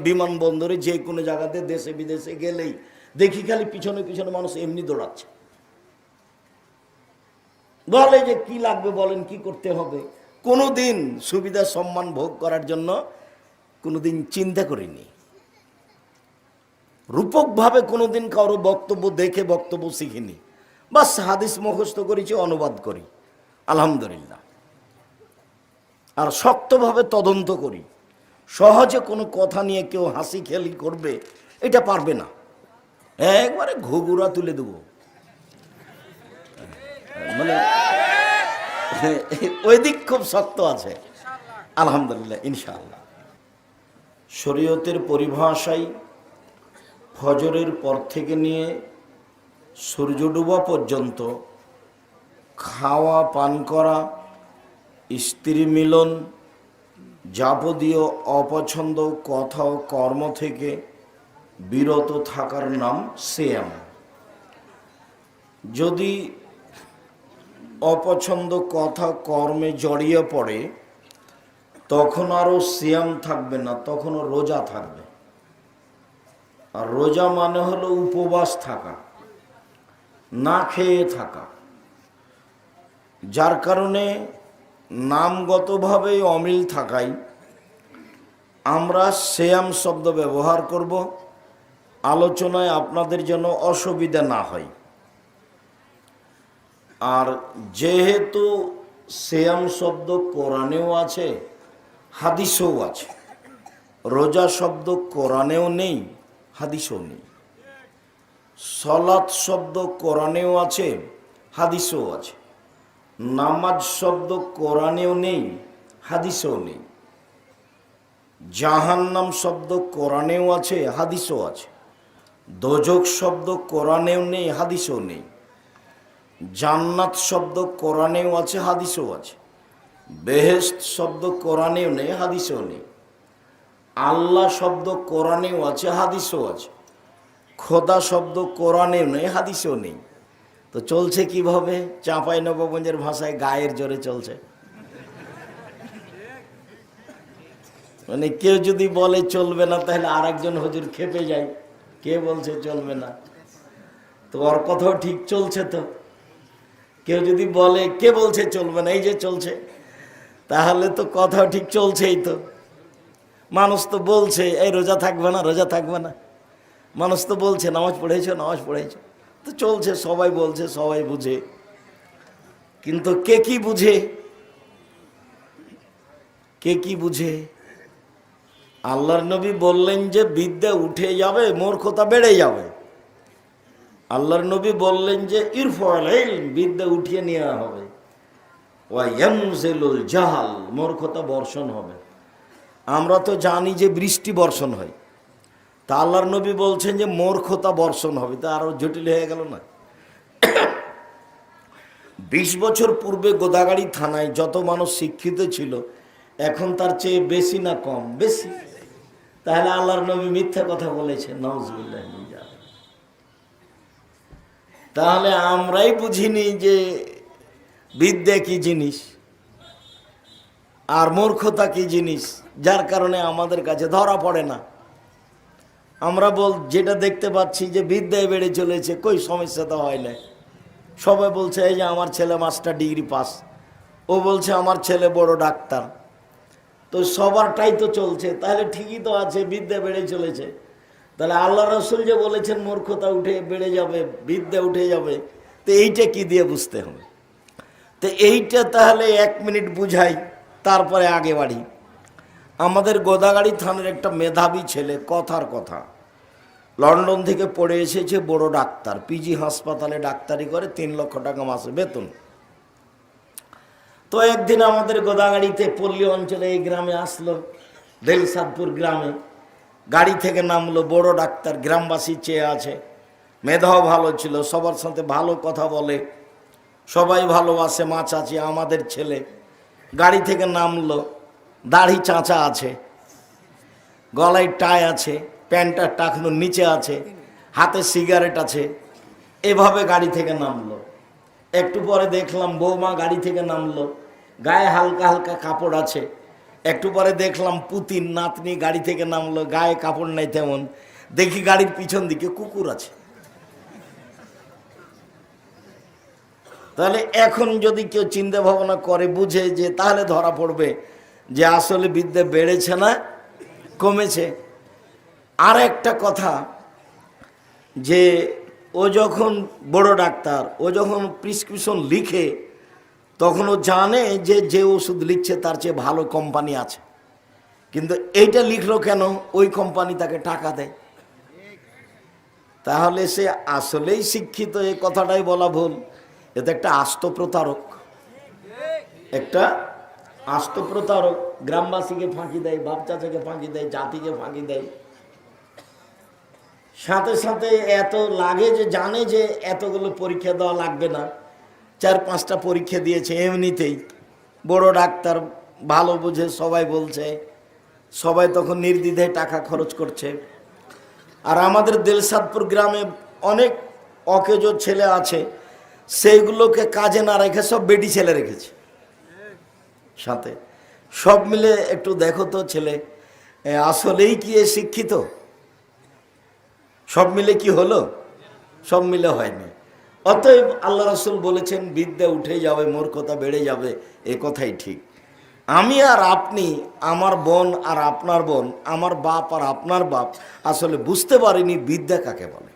বিমানবন্দরে যে কোনো জায়গাতে দেশে বিদেশে গেলেই দেখি খালি পিছনে পিছনে মানুষ এমনি দৌড়াচ্ছে, বলে যে কি লাগবে বলেন, কি করতে হবে। কোনোদিন সুবিধা সম্মান ভোগ করার জন্য কোনোদিন চিন্তা করিনি, রূপকভাবে কোনোদিন কারো বক্তব্য দেখে বক্তব্য শিখিনি, বাস হাদিস মুখস্থ করেছি, অনুবাদ করি আলহামদুলিল্লাহ। আর শক্তভাবে তদন্ত করি, সহজে কোনো কথা নিয়ে কেউ হাসি খেলি করবে এটা পারবে না, একবারে ঘুঘুরা তুলে দেব, মানে ওই দিক খুব শক্ত আছে আলহামদুলিল্লাহ ইনশাআল্লাহ। শরীয়তের পরিভাষায় ফজরের পর থেকে নিয়ে সূর্য ডোবা পর্যন্ত খাওয়া পান করা, স্ত্রী মিলন, যাবতীয় অপছন্দ কথা ও কর্ম থেকে বিরত থাকার নাম সিয়াম। যদি অপছন্দ কথা কর্মে জড়িয়ে পড়ে তখন আরও সিয়াম থাকবে না, তখনও রোজা থাকবে। আর রোজা মানে হলো উপবাস থাকা, না খেয়ে থাকা, যার কারণে নামগতভাবে অমিল থাকায় আমরা সিয়াম শব্দ ব্যবহার করব, আলোচনায় আপনাদের যেন অসুবিধা না হয়। আর যেহেতু সিয়াম শব্দ কোরআনেও আছে হাদিসেও আছে, রোজা শব্দ কোরআনেও নেই হাদিসেও নেই, সলাত শব্দ কোরআনেও আছে হাদিসেও আছে, নামাজ শব্দ কোরআনেও নেই হাদিসেও নেই, জাহান্নাম শব্দ কোরআনেও আছে হাদিসেও আছে, দোজখ শব্দ কোরআনেও নেই হাদিসেও নেই, জান্নাত শব্দ কোরআনেও আছে হাদিসেও আছে, বেহেশত শব্দ কোরআনেও নেই হাদিসেও নেই, আল্লাহ শব্দ কোরআনেও আছে হাদিসেও আছে, খোদা শব্দ কোরআনেও নেই হাদিসেও নেই। তো চলছে কিভাবে? চাঁপাইনবাবগঞ্জের ভাষায় গায়ের জোরে চলছে। মানে কেউ যদি বলে চলবে না তাহলে আরেকজন হুজুর খেপে যায়, কে বলছে চলবে না, তো ওর কথাও ঠিক চলছে। তো কেউ যদি বলে কে বলছে চলবে না, এই যে চলছে, তাহলে তো কথাও ঠিক চলছেই। তো মানুষ তো বলছে এই রোজা থাকবে না, রোজা থাকবে না, মানুষ তো বলছে নামাজ পড়েছো, নামাজ পড়েছো, তো চলছে, সবাই বলছে, সবাই বুঝে। কিন্তু কে কি বুঝে? কে কি বুঝে? আল্লাহর নবী বললেন যে বিদ্যা উঠে যাবে, মূর্খতা বেড়ে যাবে। আল্লাহর নবী বললেন যে ইরফাল ইলম, বিদ্যা উঠিয়ে নেওয়া হবে, ওয়া ইয়ানজিলুল জাহাল, মূর্খতা বর্ষণ হবে। আমরা তো জানি যে বৃষ্টি বর্ষণ হয়, তা আল্লাহর নবী বলছেন যে মূর্খতা বর্ষণ হবে, তা আরো জটিল হয়ে গেল না? 20 বছর পূর্বে গোদাগাড়ি থানায় যত মানুষ শিক্ষিত ছিল এখন তার চেয়ে বেশি না কম? বেশি। তাহলে আল্লাহর নবী মিথ্যা কথা বলেছে, নাউজুবিল্লাহ। তাহলে আমরাই বুঝিনি যে বিদ্যা কি জিনিস আর মূর্খতা কি জিনিস, যার কারণে আমাদের কাছে ধরা পড়ে না। আমরা যেটা দেখতে পাচ্ছি যে বিদ্যায় বেড়ে চলেছে, কই সমস্যা তো হয় না। সবাই বলছে এই যে আমার ছেলে মাস্টার ডিগ্রি পাস, ও বলছে আমার ছেলে বড় ডাক্তার, তো সবারটাই তো চলছে, তাহলে ঠিকই তো আছে, বিদ্যা বেড়ে চলেছে। তাহলে আল্লাহ রসুল যে বলেছেন মূর্খতা উঠে বেড়ে যাবে, বিদ্যা উঠে যাবে, তো এইটা কি দিয়ে বুঝতে হবে? তো এইটা তাহলে 1 মিনিট বুঝাই, তারপরে আগে বাড়ি। আমাদের গোদাগাড়ি থানার একটা মেধাবী ছেলে, কথার কথা, লন্ডন থেকে পড়ে এসেছে, বড় ডাক্তার, পিজি হাসপাতালে ডাক্তারি করে, 3 লক্ষ টাকা মাসে বেতন। তো একদিন আমাদের গোদাগাড়িতে পল্লী অঞ্চলে এই গ্রামে আসলো, দেলসাদপুর গ্রামে, গাড়ি থেকে নামলো, বড় ডাক্তার, গ্রামবাসী চেয়ে আছে, মেধাও ভালো ছিল, সবার সাথে ভালো কথা বলে, সবাই ভালোবাসে, মা চাচি আমাদের ছেলে। গাড়ি থেকে নামলো, দাড়ি চাঁচা আছে, গলায় টাই আছে, প্যান্টটা টাকনোর নিচে আছে, হাতে সিগারেট আছে, এভাবে গাড়ি থেকে নামলো। একটু পরে দেখলাম বৌমা গাড়ি থেকে নামলো, গায়ে হালকা হালকা কাপড় আছে, একটু পরে দেখলাম পুতিন নাতনি গাড়ি থেকে নামলো, গায়ে কাপড় নাই তেমন, দেখি গাড়ির পিছন দিকে কুকুর আছে। তাহলে এখন যদি কেউ চিন্তা ভাবনা করে বুঝে যে তাহলে ধরা পড়বে যে আসলে বিদ্যা বেড়েছে না কমেছে। আর একটা কথা, যে ও যখন বড় ডাক্তার, ও যখন প্রেসক্রিপশন লিখে তখন ও জানে যে যে ওষুধ লিখছে তার চেয়ে ভালো কোম্পানি আছে, কিন্তু এইটা লিখলো কেন? ওই কোম্পানি তাকে টাকা দেয়। তাহলে সে আসলেই শিক্ষিত, এই কথাটাই বলা ভুল। এটা একটা আস্ত প্রতারক, একটা আস্ত প্রতারক। গ্রামবাসীকে ফাঁকি দেয়, বাপ চাচাকে ফাঁকি দেয়, জাতিকে ফাঁকি দেয়। সাথে সাথে এত লাগে যে জানে যে এতগুলো পরীক্ষা দেওয়া লাগবে না, 4-5টা পরীক্ষা দিয়েছে এমনিতেই। বড় ডাক্তার, ভালো বুঝে, সবাই বলছে, সবাই তখন নির্দ্বিধায় টাকা খরচ করছে। আর আমাদের দিলশাদপুর গ্রামে অনেক অকেজো ছেলে আছে, সেইগুলোকে কাজে না রেখে সব বেটি ছেলে রেখেছে সাথে। সব মিলে একটু দেখো তো ছেলে আসলেই কি এ শিক্ষিত? সব মিলে কি হলো? সব মিলে হয়নি। অতএব আল্লাহ রাসূল বলেছেন বিদ্যা উঠে যাবে, মূর্খতা বেড়ে যাবে, এ কথাই ঠিক। আমি আর আপনি, আমার বোন আর আপনার বোন, আমার বাপ আর আপনার বাপ আসলে বুঝতে পারিনি বিদ্যা কাকে বলে।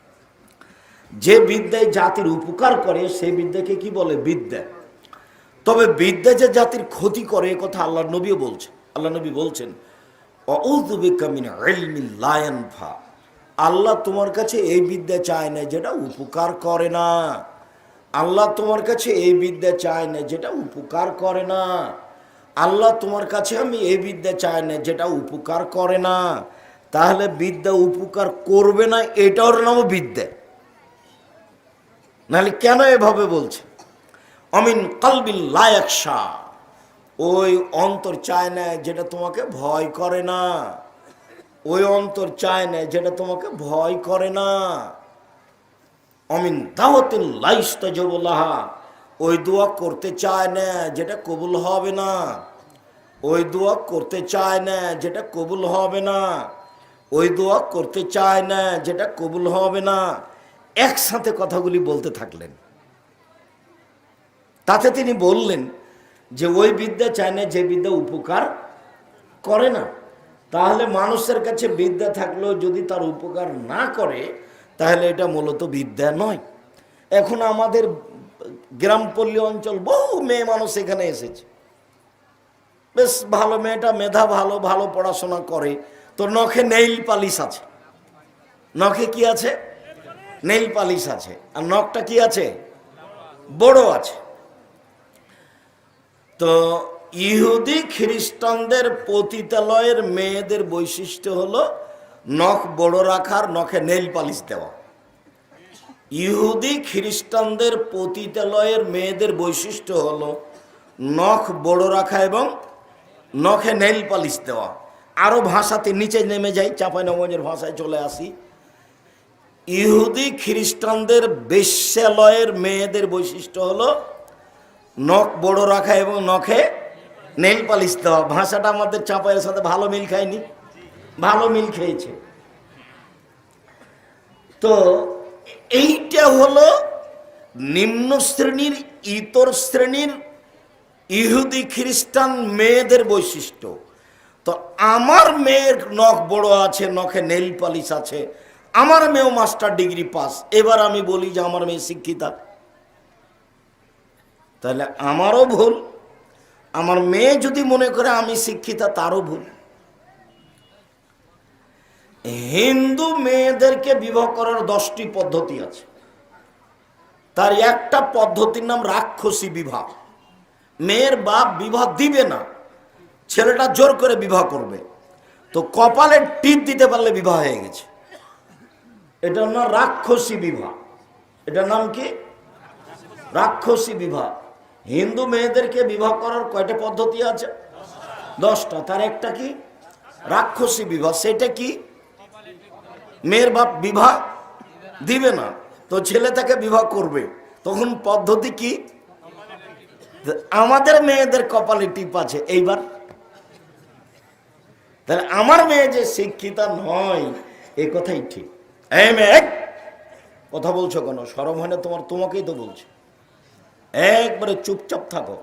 যে বিদ্যায় জাতির উপকার করে সেই বিদ্যাকে কি বলে? বিদ্যা। তবে বিদ্যা যে জাতির ক্ষতি করে এ কথা আল্লাহ নবীও বলছেন। আল্লাহ নবী বলছেন, আউযু বিকা মিন ইলমিন লা ইয়ানফা। আল্লাহ তোমার কাছে এই বিদ্যা চায় না যেটা উপকার করে না। আল্লাহ তোমার কাছে এই বিদ্যা চায় না যেটা উপকার করে না। আল্লাহ তোমার কাছে আমি এই বিদ্যা চাই না যেটা উপকার করে না। তাহলে বিদ্যা উপকার করবে না, এটার নামও বিদ্যা। নাহলে কেন এভাবে বলছে? অমিন কলবিল লা ইয়াখশা, ওই অন্তর চায় না যেটা তোমাকে ভয় করে না। ওই অন্তর চায় না যেটা তোমাকে ভয় করে না। অমিন দাওয়াতিল লা ইস্তাজাবু লাহা, ওই দোয়া করতে চায় না যেটা কবুল হবে না। ওই দোয়া করতে চায় না যেটা কবুল হবে না। ওই দোয়া করতে চায় না যেটা কবুল হবে না। একসাথে কথাগুলি বলতে থাকলেন। তাতে তিনি বললেন যে ওই বিদ্যা চায় না যে বিদ্যা উপকার করে না। তাহলে মানুষের কাছে বিদ্যা থাকলেও যদি তার উপকার না করে তাহলে এটা মূলত বিদ্যা নয়। এখন আমাদের গ্রামপল্লী অঞ্চল বহু মেয়ে মানুষ এখানে এসেছে, বেশ ভালো, মেয়েটা মেধা ভালো, ভালো পড়াশোনা করে, তো নখে নেইল পালিশ আছে। নখে কি আছে? নেইল পালিশ আছে। আর নখটা কি আছে? বড় আছে। তো ইহুদি খ্রিস্টানদের পতিতালয়ের মেয়েদের বৈশিষ্ট্য হলো নখ বড় রাখার, নখে নেইল পালিশ দেওয়া। ইহুদি খ্রিস্টানদের পতিতালয়ের মেয়েদের বৈশিষ্ট্য হলো নখ বড় রাখা এবং নখে নেইল পালিশ দেওয়া। আরো ভাষাতে নিচে নেমে যাই, চাঁপাইনবাবগঞ্জের ভাষায় চলে আসি। ইহুদি খ্রিস্টানদের বেশ্যালয়ের মেয়েদের বৈশিষ্ট্য হলো নখ বড় রাখা এবং নখে নেইল পালিশ দেওয়া। ভাষাটা আমাদের চাঁপাইয়ের সাথে ভালো মিল খায়নি? ভালো মিল খেয়েছে। তো এইটা হলো নিম্ন শ্রেণীর, ইতর শ্রেণীর ইহুদি খ্রিস্টান মেয়েদের বৈশিষ্ট্য। তো আমার মেয়ের নখ বড় আছে, নখে নেইল পালিশ আছে, আমার মেয়েও মাস্টার ডিগ্রি পাস, এবার আমি বলি যে আমার মেয়ে শিক্ষিতা, তাহলে আমারও ভুল। আমার মেয়ে যদি মনে করে আমি শিক্ষিতা, তারও ভুল। হিন্দু মেয়েদেরকে বিবাহ করার 10টি পদ্ধতি আছে। তার একটা পদ্ধতির নাম রাক্ষসী বিবাহ। মেয়ের বাপ বিবাহ দিবে না, ছেলেটা জোর করে বিবাহ করবে, তো কপালে টিপ দিতে পারলে বিবাহ হয়ে গেছে। এটার নাম রাক্ষসী বিবাহ। এটার নাম কি? রাক্ষসী বিবাহ। হিন্দু মেয়েদেরকে বিবাহ করার কয়টা পদ্ধতি আছে? 10টা। তার একটা কি? রাক্ষসী বিবাহ। সেটা কি? মেয়ের বাপ বিবাহ দিবে না, তো ছেলে তাকে বিবাহ করবে, তখন পদ্ধতি কি? আমাদের মেয়েদের কপালে টিপ আছে। এইবার তাহলে আমার মেয়ে যে শিক্ষিতা নয় এ কথাই ঠিক। এই মেয়ে কথা বলছো কেন? শরম হয় না তোমার? তোমাকেই তো বলছে, একবারে চুপচাপ থাকো।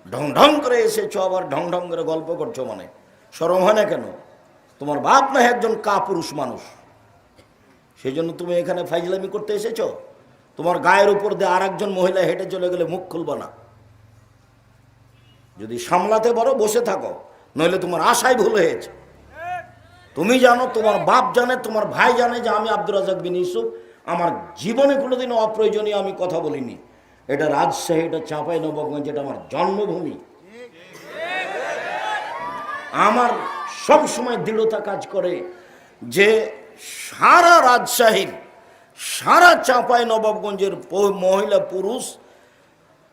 ঢং ঢং করে এসেছো, আবার ঢং ঢং করে গল্প করছো, মানে শরম হয় না কেন? তোমার বাপ না একজন কাপুরুষ মানুষ, সেই জন্য তুমি এখানে ফাইজলামি করতে এসেছো? তোমার গায়ের উপর দিয়ে আর একজন মহিলা হেঁটে চলে গেলে মুখ খুলবা না। যদি সামলাতে পারো বসে থাকো, নইলে তোমার আশাই ভুল হয়েছে। তুমি জানো, তোমার বাপ জানে, তোমার ভাই জানে যে আমি আব্দুর রাজ্জাক বিন ইউসুফ আমার জীবনে কোনোদিন অপ্রয়োজনীয় আমি কথা বলিনি। এটা রাজশাহী, এটা চাঁপাইনবাবগঞ্জ, এটা আমার জন্মভূমি। আমার সব সময় দৃঢ়তা কাজ করে যে সারা রাজশাহীর, সারা চাঁপাইনবাবগঞ্জের মহিলা পুরুষ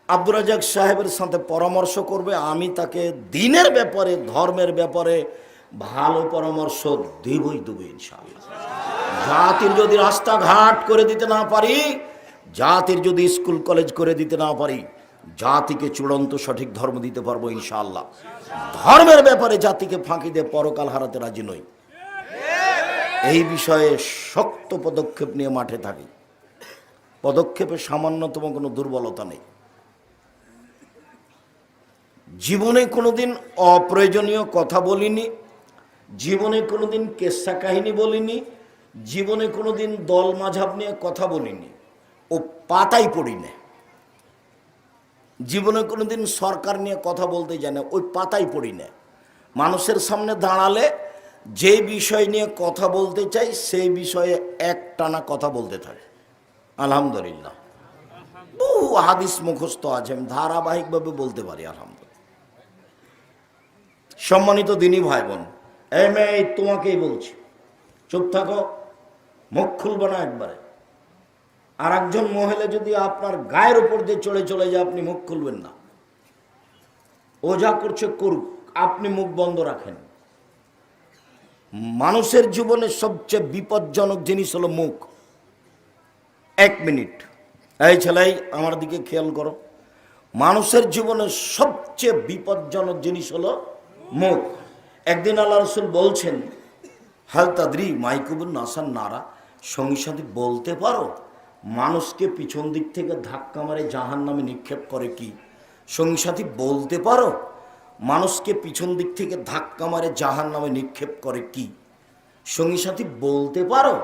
আব্দুর রাজ্জাক সাহেবের সাথে পরামর্শ করবে, আমি তাকে দিনের ব্যাপারে, ধর্মের ব্যাপারে ভালো পরামর্শ দেবই দেবো ইনশাআল্লাহ। জাতির যদি রাস্তাঘাট করে দিতে না পারি, জাতির যদি স্কুল কলেজ করে দিতে না পারি, জাতিকে চূড়ান্ত সঠিক ধর্ম দিতে পারবো ইনশাআল্লাহ। ধর্মের ব্যাপারে জাতিকে ফাঁকি দিয়ে পরকাল হারাতে রাজি নই। এই বিষয়ে শক্ত পদক্ষেপ নিয়ে মাঠে থাকি। পদক্ষেপে সামান্যতম কোনো দুর্বলতা নেই। জীবনে কোনোদিন অপ্রয়োজনীয় কথা বলিনি, জীবনে কোনোদিন কেসা কাহিনী বলিনি, জীবনে কোনোদিন দল মাঝাব নিয়ে কথা বলিনি, ও পাতাই পড়ি না। জীবনে কোনোদিন সরকার নিয়ে কথা বলতে জানে, ওই পাতাই পড়ি না। মানুষের সামনে দাঁড়ালে যে বিষয় নিয়ে কথা বলতে চাই সেই বিষয়ে একটানা কথা বলতে থাকে। আলহামদুলিল্লাহ, বহু হাদিস মুখস্থ আছে, আমি ধারাবাহিকভাবে বলতে পারি আলহামদুলিল্লাহ। সম্মানিত দিনী ভাই বোন, এই মেয়ে তোমাকেই বলছি, চুপ থাকো, মুখ খুলবে না একবারে। আর একজন মহিলা যদি আপনার গায়ের উপর দিয়ে চড়ে চলে যায়, আপনি মুখ খুলবেন না। ও যা করছে করুক, আপনি মুখ বন্ধ রাখেন। মানুষের জীবনে সবচেয়ে বিপজ্জনক জিনিস হলো মুখ। এক মিনিট, এই ছেলেই আমার দিকে খেয়াল করো। মানুষের জীবনে সবচেয়ে বিপজ্জনক জিনিস হলো মুখ। একদিন আল্লাহ রসুল বলছেন, হাল তাদরি মাইকুবুল নাসান নারা, সঙ্গী সাথী বলতে পারো মানুষকে পিছন দিক থেকে ধাক্কা মারে জাহান নামে নিক্ষেপ করে কি? সঙ্গী সাথী বলতে পারো মানুষকে পিছন দিক থেকে ধাক্কা মারে জাহান নামে নিক্ষেপ করে কি? সঙ্গী সাথী বলতে পারো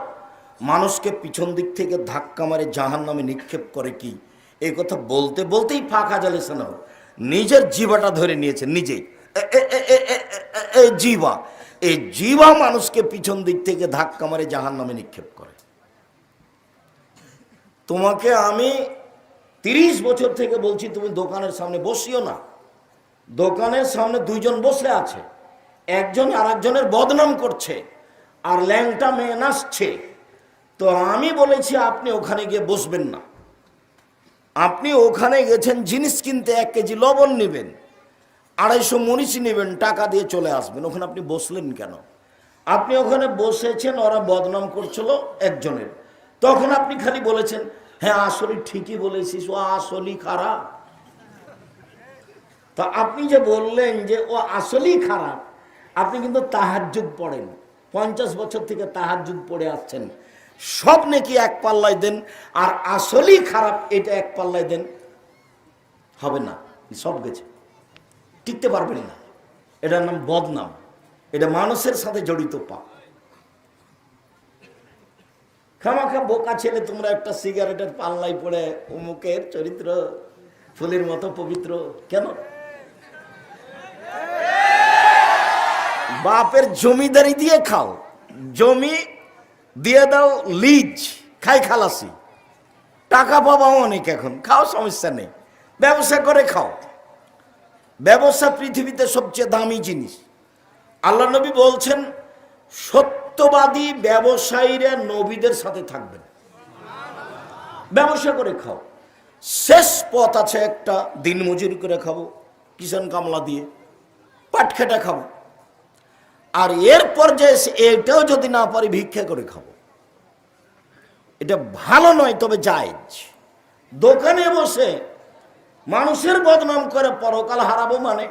মানুষকে পিছন দিক থেকে ধাক্কা মারে জাহান নামে নিক্ষেপ করে কি? এই কথা বলতে বলতেই ফাঁকা জ্বালেছে না, নিজের জিভাটা ধরে নিয়েছে নিজেই। জিভা, এই জিভা মানুষকে পিছন দিক থেকে ধাক্কা মারে জাহান নামে নিক্ষেপ করে। তোমাকে আমি 30 বছর থেকে বলছি, তুমি দোকানের সামনে বসিও না। দোকানের সামনে দুইজন বসে আছে, একজন আর একজনের বদনাম করছে, আর ল্যাংটা মেয়ে নাচছে। তো আমি বলেছি আপনি ওখানে গিয়ে বসবেন না। আপনি ওখানে গেছেন জিনিস কিনতে, 1 কেজি লবণ নেবেন, 250 মরিচ নেবেন, টাকা দিয়ে চলে আসবেন। ওখানে আপনি বসলেন কেন? আপনি ওখানে বসেছেন, ওরা বদনাম করছিল একজনের, তখন আপনি খালি বলেছেন, হ্যাঁ আসলে ঠিকই বলেছিস, ও আসলেই খারাপ। তা আপনি যে বললেন যে ও আসলেই খারাপ, আপনি কিন্তু তাহাজ্জুদ পড়েন, 50 বছর থেকে তাহাজ্জুদ পড়ে আসছেন। সব নাকি এক পাল্লায় দেন, আর আসলেই খারাপ এটা এক পাল্লায় দেন, হবে না। সব গেছে, টিকতে পারবেন না। এটার নাম বদনাম, এটা মানুষের সাথে জড়িত পাপ। খামাখা বোকা ছেলে তোমরা একটা সিগারেটের পাল্লাই পড়ে অমুকের চরিত্র ফুলের মতো পবিত্র কেন? বাপের জমিদারি দিয়ে খাও, জমি দিয়ে দাও লিজ, খাই খালাসি, টাকা পাবাও অনেক, এখন খাও, সমস্যা নেই, ব্যবসা করে খাও। ব্যবসা পৃথিবীতে সবচেয়ে দামি জিনিস। আল্লাহ নবী বলছেন, সত্যবাদী ব্যবসায়ীরা নবীদের সাথে থাকবেন। ব্যবসা করে খাও, শেষ পথ আছে একটা, দিন মজুরি করে খাবো, কিষান কামলা দিয়ে পাট খেটা খাবো, আর এর পর্যায়ে এটাও যদি না পারি ভিক্ষা করে খাবো। এটা ভালো নয়, তবে জায়েজ। দোকানে বসে মানুষের বদনাম করে পরকাল হারাবো মানে,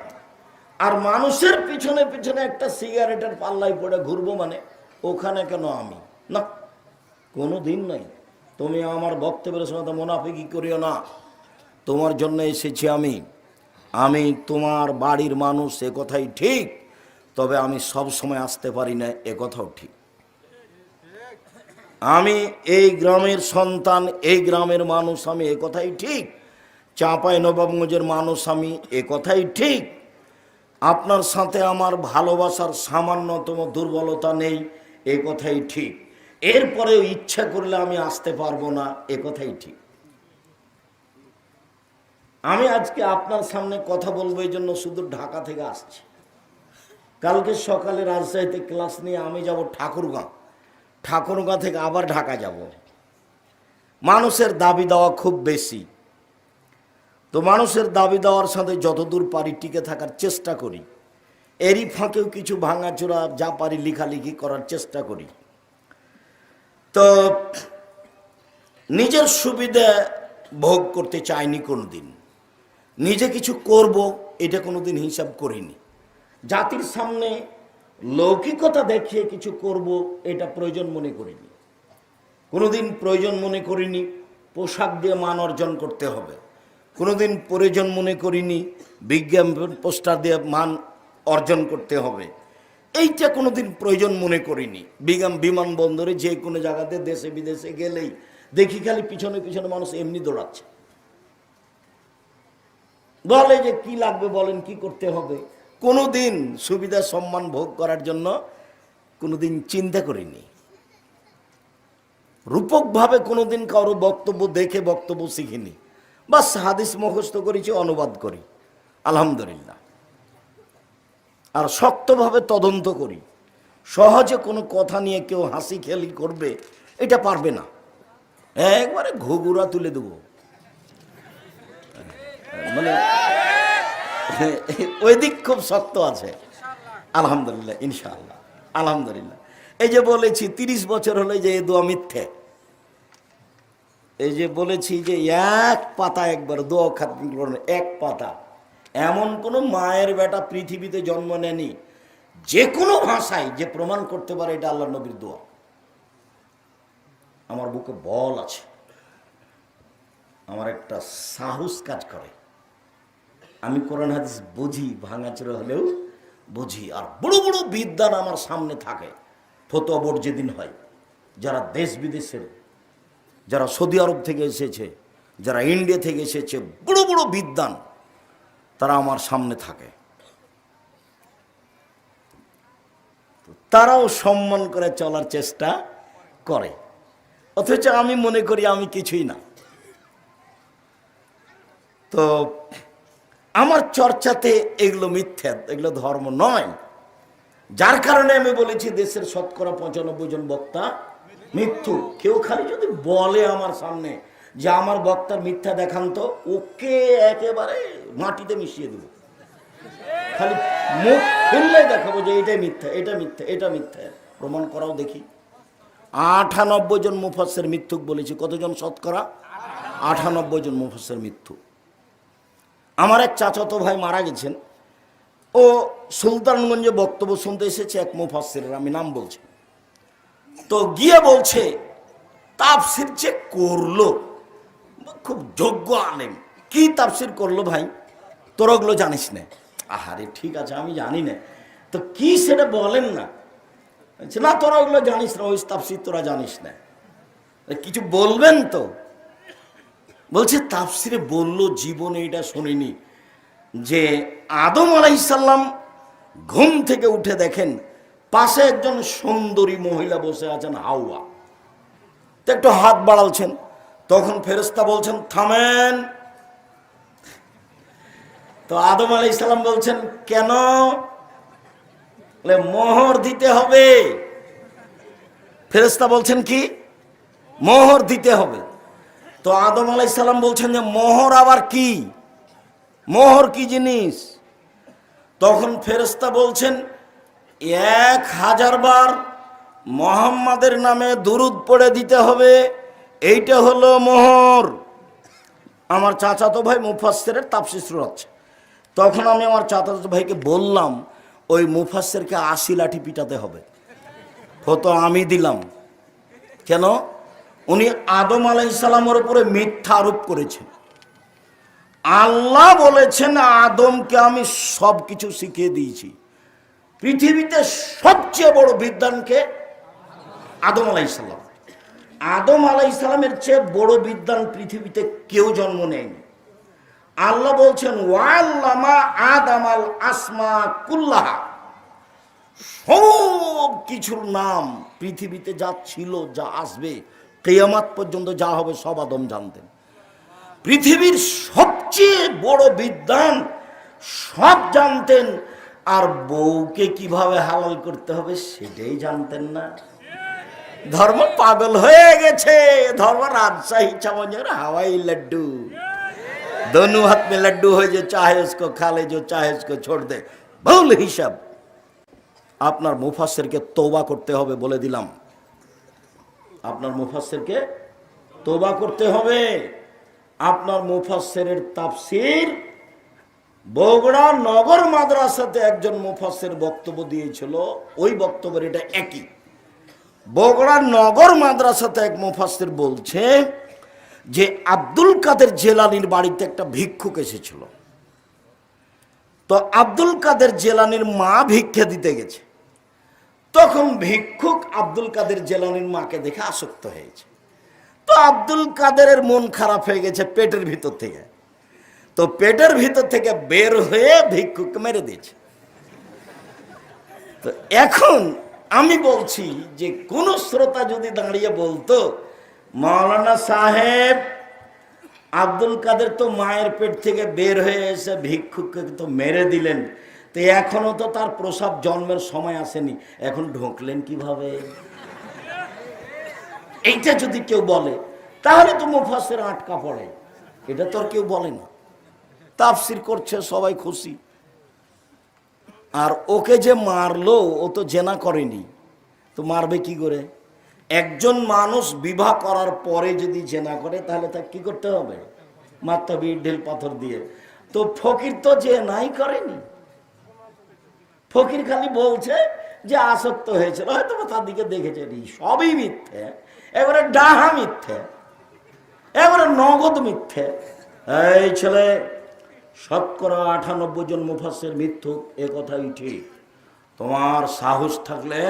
আর মানুষের পিছনে পিছনে একটা সিগারেটের পাল্লায় পড়ে ঘুরবো মানে ওখানে কেন আমি? না, কোনো দিন নাই। তুমি আমার বক্তব্যের সময় তো মুনাফিকি করিও না। তোমার জন্য এসেছি আমি তোমার বাড়ির মানুষ, এ কথাই ঠিক। তবে আমি সব সময় আসতে পারি না, এ কথাও ঠিক। আমি এই গ্রামের সন্তান, এই গ্রামের মানুষ আমি, এ কথাই ঠিক। চাঁপাইনবাবগঞ্জের মানুষ আমি, এ কথাই ঠিক। আপনার সাথে আমার ভালোবাসার সামান্যতম দুর্বলতা নেই, এ কথাই ঠিক। এরপরেও ইচ্ছা করলে আমি আসতে পারবো না, এ কথাই ঠিক। আমি আজকে আপনার সামনে কথা বলবো এই জন্য শুধু ঢাকা থেকে আসছি। কালকে সকালে রাজশাহীতে ক্লাস নিয়ে আমি যাব ঠাকুরগাঁ থেকে আবার ঢাকা যাব। মানুষের দাবি দেওয়া খুব বেশি, তো মানুষের দাবি দেওয়ার সাথে যতদূর পারি টিকে থাকার চেষ্টা করি। এরই ফাঁকেও কিছু ভাঙাচোরা যা পারি লেখালেখি করার চেষ্টা করি। তো নিজের সুবিধা ভোগ করতে চাইনি কোনোদিন, নিজে কিছু করব এটা কোনোদিন হিসাব করিনি। জাতির সামনে লৌকিকতা দেখিয়ে কিছু করব এটা প্রয়োজন মনে করিনি, কোনোদিন প্রয়োজন মনে করিনি। পোশাক দিয়ে মান অর্জন করতে হবে, কোনোদিন প্রয়োজন মনে করিনি। বিজ্ঞাপন পোস্টার দিয়ে মান অর্জন করতে হবে, এইটা কোনোদিন প্রয়োজন মনে করিনি। বিমানবন্দরে যে কোনো জায়গাতে দেশে বিদেশে গেলেই দেখি খালি পিছনে পিছনে মানুষ এমনি দৌড়াচ্ছে, বলে যে কি লাগবে বলেন, কি করতে হবে। কোনোদিন সুবিধা সম্মান ভোগ করার জন্য কোনোদিন চিন্তা করিনি। রূপকভাবে কোনোদিন কারো বক্তব্য দেখে বক্তব্য শিখিনি। বাস হাদিস মুখস্থ করেছি, অনুবাদ করি, আলহামদুলিল্লাহ। আর শক্তভাবে তদন্ত করি। সহজে কোনো কথা নিয়ে কেউ হাসি খেলি করবে এটা পারবে না, একবারে ঘুঘুরা তুলে দেবো। মানে ওই দিক খুব শক্ত আছে, আলহামদুলিল্লাহ, ইনশাআল্লাহ, আলহামদুলিল্লাহ। এই যে বলেছি 30 বছর হলে যে এ দোয়া মিথ্যে, এই যে বলেছি যে এক পাতা একবার দোয়া খাত এক পাতা, এমন কোনো মায়ের বেটা পৃথিবীতে জন্ম নেয়নি যে কোনো ভাষায় যে প্রমাণ করতে পারে এটা আল্লাহ নবীর দোয়া। আমার বুকে বল আছে, আমার একটা সাহস কাজ করে, আমি কোরআন হাদিস বুঝি, ভাঙাচোরা হলেও বুঝি। আর বড় বড় বিদ্বান আমার সামনে থাকে, ফতোয়া বোর্ড যেদিন হয়, যারা দেশ বিদেশের, যারা সৌদি আরব থেকে এসেছে, যারা ইন্ডিয়া থেকে এসেছে, বড় বড় বিদ্বান, তারা আমার সামনে থাকে। তারাও সম্মান করে চলার চেষ্টা করে, অথচ আমি মনে করি আমি কিছুই না। তো আমার চর্চাতে এগুলো মিথ্যা, এগুলো ধর্ম নয়। যার কারণে আমি বলেছি দেশের শতকরা 95 জন বক্তা মিথ্যু। কেউ খালি যদি বলে আমার সামনে যে আমার বক্তার মিথ্যা দেখান, তো ওকে একেবারে মাটিতে মিশিয়ে দেবো। খালি মুখ খুললে দেখাবো যে এটাই মিথ্যা, এটা মিথ্যা, এটা মিথ্যা, প্রমাণ করাও দেখি। 98 জন মুফাসসির মিথ্যুক বলেছি। কতজন শতকরা? 98 জন মুফাসসির মিথ্যুক। আমার এক চাচাতো ভাই মারা গেছেন, ও সুলতানগঞ্জে বক্তব্য শুনতে এসেছে এক মুফাসসিরের, আমি নাম বলছি। তো গিয়ে বলছে তাফসির যে করলো, খুব যোগ্য আলেম, কি তাফসির করলো ভাই, তোরা ওগুলো জানিস না? আহারে ঠিক আছে, আমি জানি না, তো কি সেটা বলেন না। না তোরা ওগুলো জানিস না, ওই তাফসির তোরা জানিস না, কিছু বলবেন তো। বলছে তাফসিরে বললো, জীবনে এটা শুনিনি, যে আদম আলাইহিসসালাম ঘুম থেকে উঠে দেখেন পাশে একজন সুন্দরী মহিলা বসে আছেন, হাওয়া। তো একটু হাত বাড়ালছেন, তখন ফেরেশতা বলছেন থামেন। তো আদম আলাইহিসসালাম বলছেন কেন? মোহর দিতে হবে। ফেরেশতা বলছেন কি? মোহর দিতে হবে। তো আদম আলাইহিসসালাম বলছেন যে মোহর আবার কি? মোহর কি জিনিস? তখন ফেরেশতা বলছেন 1000 বার মুহাম্মাদের নামে দুরূদ পড়ে দিতে হবে, এইটা হলো মোহর। আমার চাচাতো ভাই মুফাসসিরের তাফসীর শোনাচ্ছে, তখন আমি আমার চাচাতো ভাইকে বললাম, ওই মুফাসসিরকে ৮০ লাঠি পিটাতে হবে। ফতো আমি দিলাম। কেন? উনি আদম আলাইহিস সালামের উপরে মিথ্যা আরোপ করেছেন। আল্লাহ বলেছেন আদমকে আমি সব কিছু শিখিয়ে দিয়েছি। পৃথিবীতে সবচেয়ে বড় বিদ্বানকে? আদম আলাইহিস সালাম। আদম আলাইহিস সালামের চেয়ে বড় বিদ্বান পৃথিবীতে কেউ জন্ম নেয়নি। আল্লাহ বলছেন ওয়াল্লামা আদামাল আসমা কুল্লাহা, সব কিছুর নাম পৃথিবীতে যা ছিল, যা আসবে, কিয়ামত পর্যন্ত যা হবে সব আদম জানতেন। পৃথিবীর সবচেয়ে বড় বিদ্বান, সব জানতেন। আর বউকে কিভাবে হালাল করতে হবে সেটাই জানতেন না। ধর্ম পাগল হয়ে গেছে। ধর্ম রাজশাহী চামচের হাওয়াই লাড্ডু, दोनों हाथ में लड्डू हो, जो चाहे उसको खा ले, जो चाहे उसको छोड़ दे। ভুল হিসাব। আপনার মুফাসসিরকে তওবা করতে হবে, বলে দিলাম। আপনার মুফাসসিরকে তওবা করতে হবে। আপনার মুফাসসিরের তাফসীর বগুড়া নগর মাদ্রাসাতে একজন মুফাসসির বক্তব্য দিয়েছিল, ওই বক্তব্যের এটা একই। বগুড়া নগর মাদ্রাসাতে এক মুফাসসির বলছে যে আব্দুল কাদের জেলানির বাড়িতে একটা ভিক্ষুক এসেছিল। তো আব্দুল কাদের জেলানির মা ভিক্ষা দিতে গেছে। তখন ভিক্ষুক আব্দুল কাদের জেলানির মাকে দেখে আসক্ত হয়েছে। তো আব্দুল কাদেরের মন খারাপ হয়ে গেছে পেটের ভিতর থেকে। তো পেটের ভিতর থেকে বের হয়ে ভিক্ষুককে মেরে দিয়েছে। তো এখন আমি বলছি যে কোন শ্রোতা যদি দাঁড়িয়ে বলতো, মাওলানা সাহেব আব্দুল কাদের তো মায়ের পেট থেকে বের হয়ে এসে ভিক্ষুককে তো মেরে দিলেন, তো এখনো তো তার প্রসব জন্মের সময় আসেনি, এখন ঢোকলেন কিভাবে? এইটা যদি কেউ বলে তাহলে তো মুফাসসির আটকা পড়ে। এটা তো আর কেউ বলে না। তাফসীর করছে সবাই খুশি। আর ওকে যে মারলো ও তো জেনা করেনি, তো মারবে কি করে? একজন মানুষ বিবাহ করার পরে যদি জেনা করে তাহলে তাকে কি করতে হবে? মারতে হবে ইট ঢিল পাথর দিয়ে। তো ফকির তো জেনাই করেনি। ফকির খালি বলছে যে আসক্ত হয়েছিল, হয়তো তার দিকে দেখেছে। সবই মিথ্যে, এবারে ডাহা মিথ্যে, এবারে নগদ মিথ্যে। এই ছেলে, 98% জন মুফাসসির মিথ্যুক, এ কথাই ঠিক। তোমার সাহস থাকলে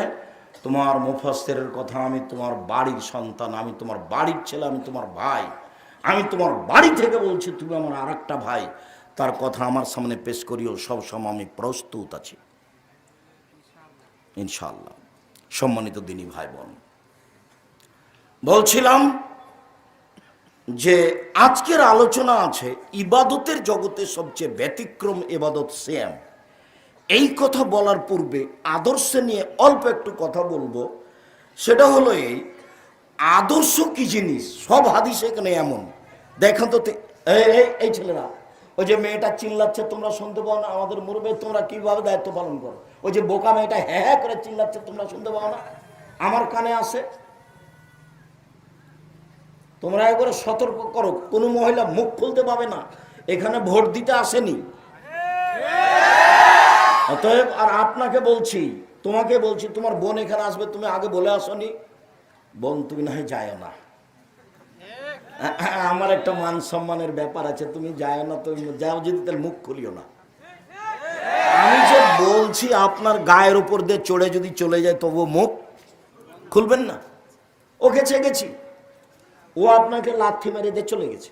তোমার মুফাসসিরের কথা, আমি তোমার বাড়ির সন্তান, আমি তোমার বাড়ির ছেলে, আমি তোমার ভাই, আমি তোমার বাড়ি থেকে বলছি, তুমি আমার আর একটা ভাই, তার কথা আমার সামনে পেশ করিও, সবসময় আমি প্রস্তুত আছি ইনশাআল্লাহ। সম্মানিত দিনী ভাই বোন, বলছিলাম যে আজকের আলোচনা আছে ইবাদতের জগতে সবচেয়ে ব্যতিক্রম ইবাদত সিয়াম। এই কথা বলার পূর্বে আদর্শ নিয়ে অল্প একটু কথা বলবো। সেটা হলো এই আদর্শ কি জিনিস। সব হাদিস এখানে এমন দেখেন তো। এই ছেলেরা, ওই যে মেয়েটা চিল্লাচ্ছে তোমরা শুনতে পাও না? আমাদের মুরব্বি, তোমরা কিভাবে দায়িত্ব পালন করো? ওই যে বোকা মেয়েটা হ্যাঁ হ্যাঁ করে চিল্লাচ্ছে, তোমরা শুনতে পাও না? আমার কানে আসে। তোমরা একবারে সতর্ক করো, কোনো মহিলা মুখ খুলতে পাবে না, এখানে ভোট দিতে আসেনি। অতএব আর আপনাকে বলছি, তোমাকে বলছি, তোমার বোন এখানে আসবে, তুমি আগে বলে আসনি, বোন তুমি না হয় যায় না, আমার একটা মান সম্মানের ব্যাপার আছে, তুমি যায় না, তুমি যাও যদি তাহলে মুখ খুলিও না। আমি যে বলছি আপনার গায়ের উপর দিয়ে চড়ে যদি চলে যায় তবু মুখ খুলবেন না। ওকে গেছি, ও আপনাকে লাথি মেরে দিয়ে চলে গেছে,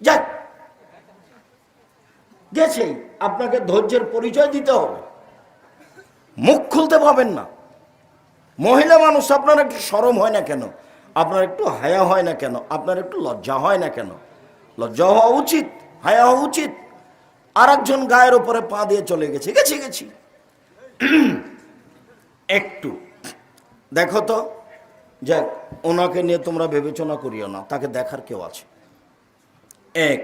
যাক গেছে, আপনাকে ধৈর্যের পরিচয় দিতে হবে, মুখ খুলতে পাবেন না। মহিলা মানুষ, আপনার একটু শরম হয় না কেন? আপনার একটু হায়া হয় না কেন? আপনার একটু লজ্জা হয় না কেন? লজ্জা হওয়া উচিত, হায়া হওয়া উচিত। আর একজন গায়ের উপরে পা দিয়ে চলে গেছে, গেছি একটু দেখো তো, যাক ওনাকে নিয়ে তোমরা বিবেচনা করিও না, তাকে দেখার কেউ আছে। এক,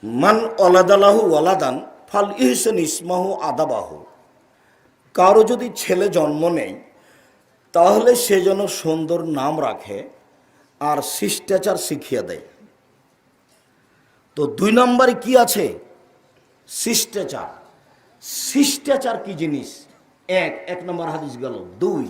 মান ওয়ালাদালাহু ওয়ালাদান ফাল ইহসান ইসমাহু আদাবাহু। কারো যদি ছেলে জন্ম নেয় তাহলে সে যেন সুন্দর নাম রাখে আর শিষ্টাচার শিখিয়ে দেয়। তো 2 নম্বরে কি আছে? শিষ্টাচার। শিষ্টাচার কি জিনিস? এক নম্বর হাদিস গেল। দুই,